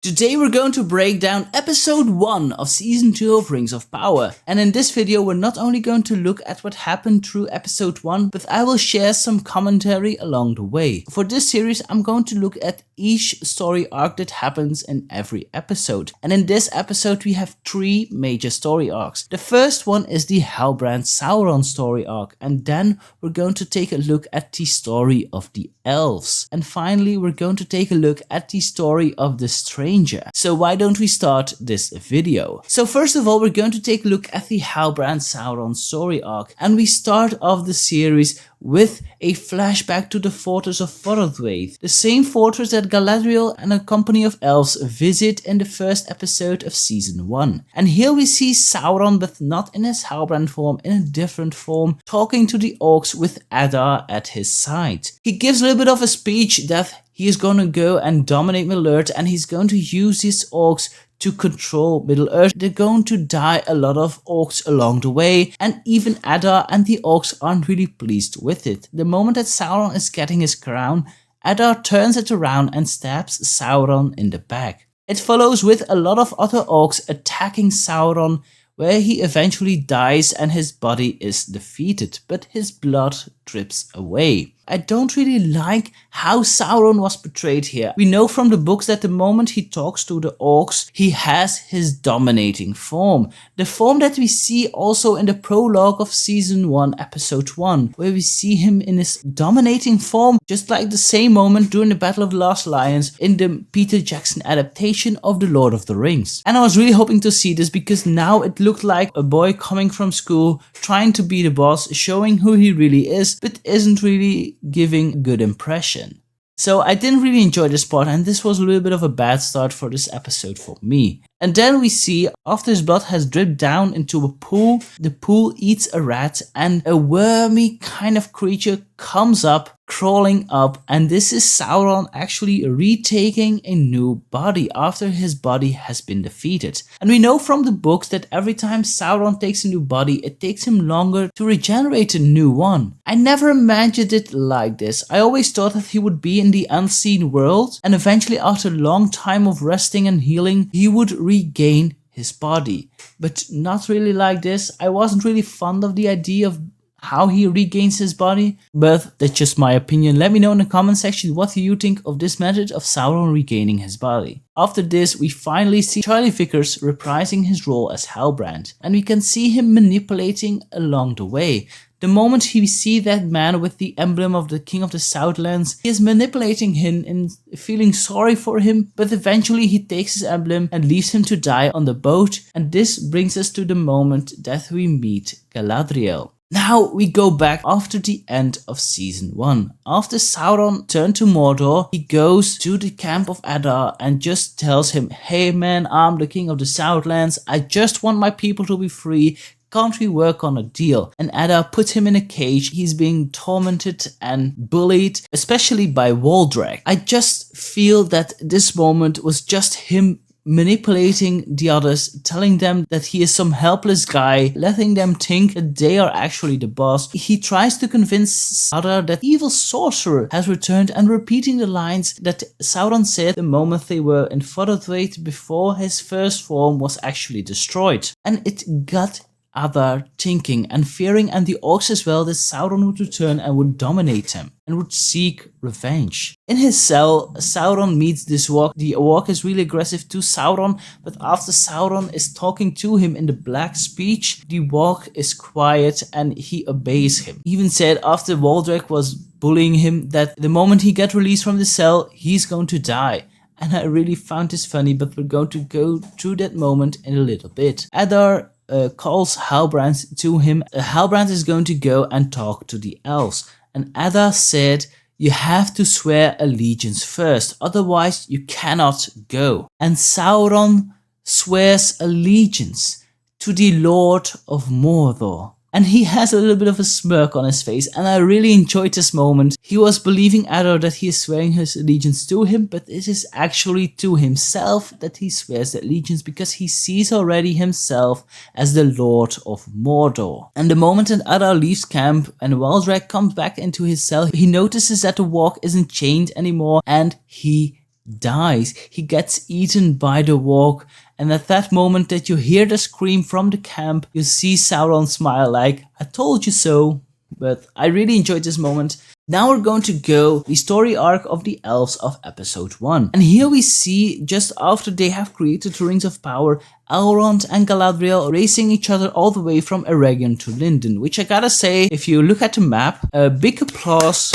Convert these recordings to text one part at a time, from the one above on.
Today we're going to break down episode 1 of season 2 of Rings of Power, and in this video we're not only going to look at what happened through episode 1, but I will share some commentary along the way. For this series I'm going to look at each story arc that happens in every episode, and in this episode we have 3 major story arcs. The first one is the Halbrand Sauron story arc, and then we're going to take a look at the story of the elves, and finally we're going to take a look at the story of the stranger. So why don't we start this video? So first of all we're going to take a look at the Halbrand Sauron story arc, and we start off the series with a flashback to the fortress of Forodwaith, the same fortress that Galadriel and a company of elves visit in the first episode of season 1. And here we see Sauron, but not in his Halbrand form, in a different form, talking to the orcs with J.R.R. at his side. He gives a little bit of a speech that he is going to go and dominate Middle-earth, and he's going to use his orcs to control Middle-earth. They're going to die a lot of orcs along the way, and even J.R.R. and the orcs aren't really pleased with it. The moment that Sauron is getting his crown, J.R.R. turns it around and stabs Sauron in the back. It follows with a lot of other orcs attacking Sauron, where he eventually dies and his body is defeated, but his blood drips away. I don't really like how Sauron was portrayed here. We know from the books that the moment he talks to the orcs, he has his dominating form. The form that we see also in the prologue of season 1 episode 1, where we see him in his dominating form, just like the same moment during the Battle of the Lost Lions in the Peter Jackson adaptation of The Lord of the Rings. And I was really hoping to see this, because now it looked like a boy coming from school, trying to be the boss, showing who he really is, but isn't really giving a good impression. So I didn't really enjoy this part, and this was a little bit of a bad start for this episode for me. And then we see, after his blood has dripped down into a pool, the pool eats a rat, and a wormy kind of creature comes up, crawling up, and this is Sauron actually retaking a new body after his body has been defeated. And we know from the books that every time Sauron takes a new body, it takes him longer to regenerate a new one. I never imagined it like this. I always thought that he would be in the unseen world, and eventually after a long time of resting and healing, he would regain his body. But not really like this. I wasn't really fond of the idea of how he regains his body, but that's just my opinion. Let me know in the comment section what you think of this method of Sauron regaining his body. After this, we finally see Charlie Vickers reprising his role as Halbrand, and we can see him manipulating along the way. The moment he see that man with the emblem of the King of the Southlands, he is manipulating him and feeling sorry for him, but eventually he takes his emblem and leaves him to die on the boat, and this brings us to the moment that we meet Galadriel. Now we go back after the end of season 1. After Sauron turned to Mordor, he goes to the camp of J.R.R. and just tells him, "Hey man, I'm the King of the Southlands, I just want my people to be free. Can't we work on a deal?" And J.R.R. puts him in a cage. He's being tormented and bullied, especially by Waldreg. I just feel that this moment was just him manipulating the others, telling them that he is some helpless guy, letting them think that they are actually the boss. He tries to convince J.R.R. that evil sorcerer has returned, and repeating the lines that Sauron said the moment they were in Forodwaith before his first form was actually destroyed. And it got J.R.R. thinking and fearing, and the orcs as well, that Sauron would return and would dominate him and would seek revenge. In his cell, Sauron meets this orc. The orc is really aggressive to Sauron, but after Sauron is talking to him in the black speech, the orc is quiet and he obeys him. He even said after Waldreg was bullying him that the moment he gets released from the cell, he's going to die. And I really found this funny, but we're going to go through that moment in a little bit. J.R.R. calls Halbrand to him. Halbrand is going to go and talk to the elves, and J.R.R. said, "You have to swear allegiance first, otherwise you cannot go." And Sauron swears allegiance to the Lord of Mordor. And he has a little bit of a smirk on his face, and I really enjoyed this moment. He was believing J.R.R. that he is swearing his allegiance to him, but it is actually to himself that he swears allegiance, because he sees already himself as the Lord of Mordor. And the moment that J.R.R. leaves camp and Waldreg comes back into his cell, he notices that the walk isn't chained anymore, and he dies. He gets eaten by the walk, and at that moment that you hear the scream from the camp, you see Sauron smile like, I told you so. But I really enjoyed this moment. Now we're going to go the story arc of the elves of episode 1. And here we see, just after they have created the Rings of Power, Elrond and Galadriel racing each other all the way from Eregion to Lindon. Which I gotta say, if you look at the map, a big applause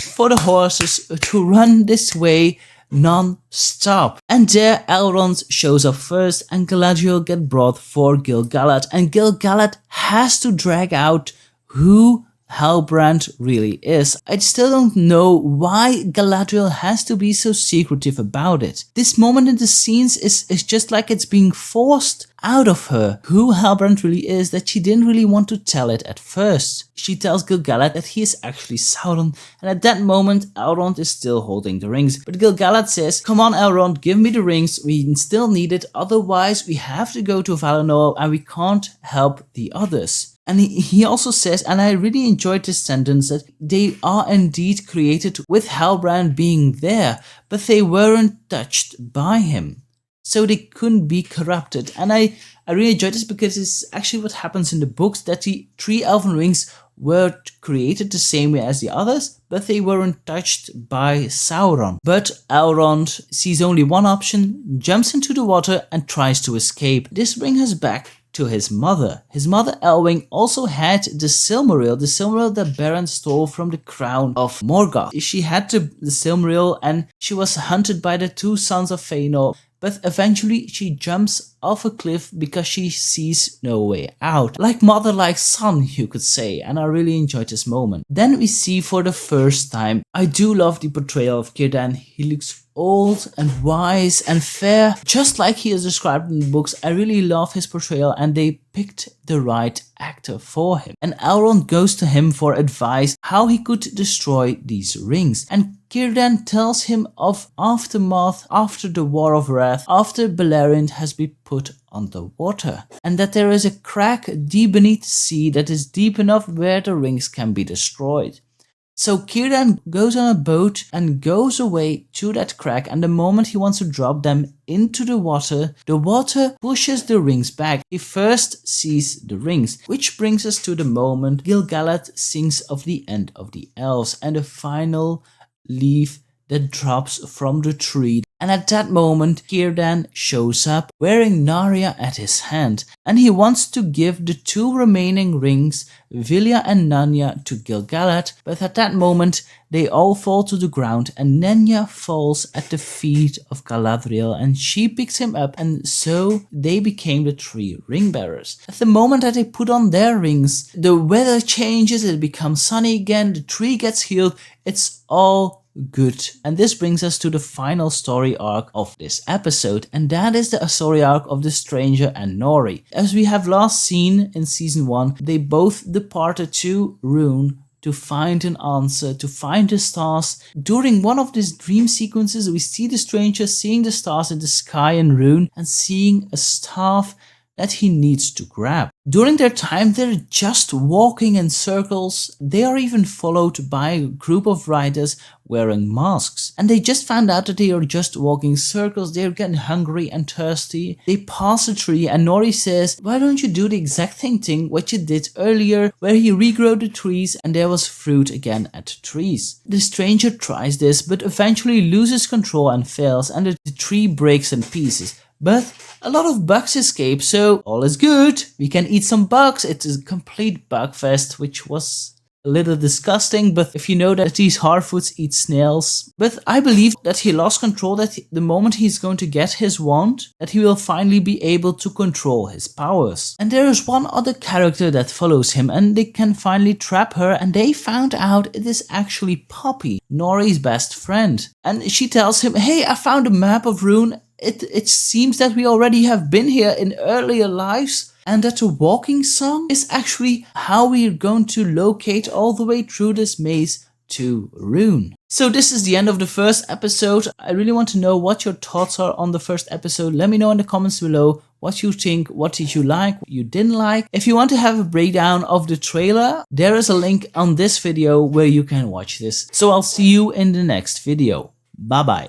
for the horses to run this way non-stop. And there Elrond shows up first and Galadriel get brought for Gil-galad. And Gil-galad has to drag out who Halbrand really is. I still don't know why Galadriel has to be so secretive about it. This moment in the scenes is just like it's being forced out of her who Halbrand really is, that she didn't really want to tell it at first. She tells Gil-galad that he is actually Sauron, and at that moment Elrond is still holding the rings. But Gil-galad says, come on Elrond, give me the rings, we still need it, otherwise we have to go to Valinor and we can't help the others. And he also says, and I really enjoyed this sentence, that they are indeed created with Halbrand being there, but they weren't touched by him. So they couldn't be corrupted. And I really enjoyed this because it's actually what happens in the books, that the 3 elven rings were created the same way as the others, but they weren't touched by Sauron. But Elrond sees only one option, jumps into the water and tries to escape. This brings us back to his mother. His mother Elwing also had the Silmaril that Beren stole from the crown of Morgoth. She had the Silmaril and she was hunted by the 2 sons of Fëanor, but eventually she jumps off a cliff because she sees no way out. Like mother, like son, you could say, and I really enjoyed this moment. Then we see for the first time, I do love the portrayal of Círdan. He looks old and wise and fair, just like he is described in the books. I really love his portrayal and they picked the right actor for him. And Elrond goes to him for advice how he could destroy these rings. And Círdan tells him of aftermath after the War of Wrath, after Beleriand has been put underwater, and that there is a crack deep beneath the sea that is deep enough where the rings can be destroyed. So Círdan goes on a boat and goes away to that crack, and the moment he wants to drop them into the water pushes the rings back. He first sees the rings, which brings us to the moment Gil-galad sings of the end of the elves and the final leaf that drops from the tree. And at that moment, Círdan shows up wearing Narya at his hand, and he wants to give the 2 remaining rings, Vilya and Nanya, to Gil-galad, but at that moment they all fall to the ground and Nanya falls at the feet of Galadriel and she picks him up, and so they became the 3 ring bearers. At the moment that they put on their rings, the weather changes, it becomes sunny again, the tree gets healed, it's all good. And this brings us to the final story arc of this episode, and that is the story arc of the stranger and Nori. As we have last seen in season 1, they both departed to Rhûn to find an answer, to find the stars. During one of these dream sequences, we see the stranger seeing the stars in the sky in Rhûn and seeing a staff that he needs to grab. During their time, they're just walking in circles. They are even followed by a group of riders wearing masks. And they just found out that they are just walking circles. They're getting hungry and thirsty. They pass a tree and Nori says, why don't you do the exact same thing what you did earlier, where you regrow the trees and there was fruit again at the trees. The stranger tries this, but eventually loses control and fails, and the tree breaks in pieces. But a lot of bugs escape, so all is good. We can eat some bugs. It is a complete bug fest, which was a little disgusting, but if you know that these Harfoots eat snails. But I believe that he lost control, that the moment he's going to get his wand, that he will finally be able to control his powers. And there is one other character that follows him, and they can finally trap her, and they found out it is actually Poppy, Nori's best friend. And she tells him, hey, I found a map of Rhûn. It seems that we already have been here in earlier lives, and that the walking song is actually how we're going to locate all the way through this maze to Rhûn. So this is the end of the first episode. I really want to know what your thoughts are on the first episode. Let me know in the comments below what you think, what did you like, what you didn't like. If you want to have a breakdown of the trailer, there is a link on this video where you can watch this. So I'll see you in the next video. Bye bye.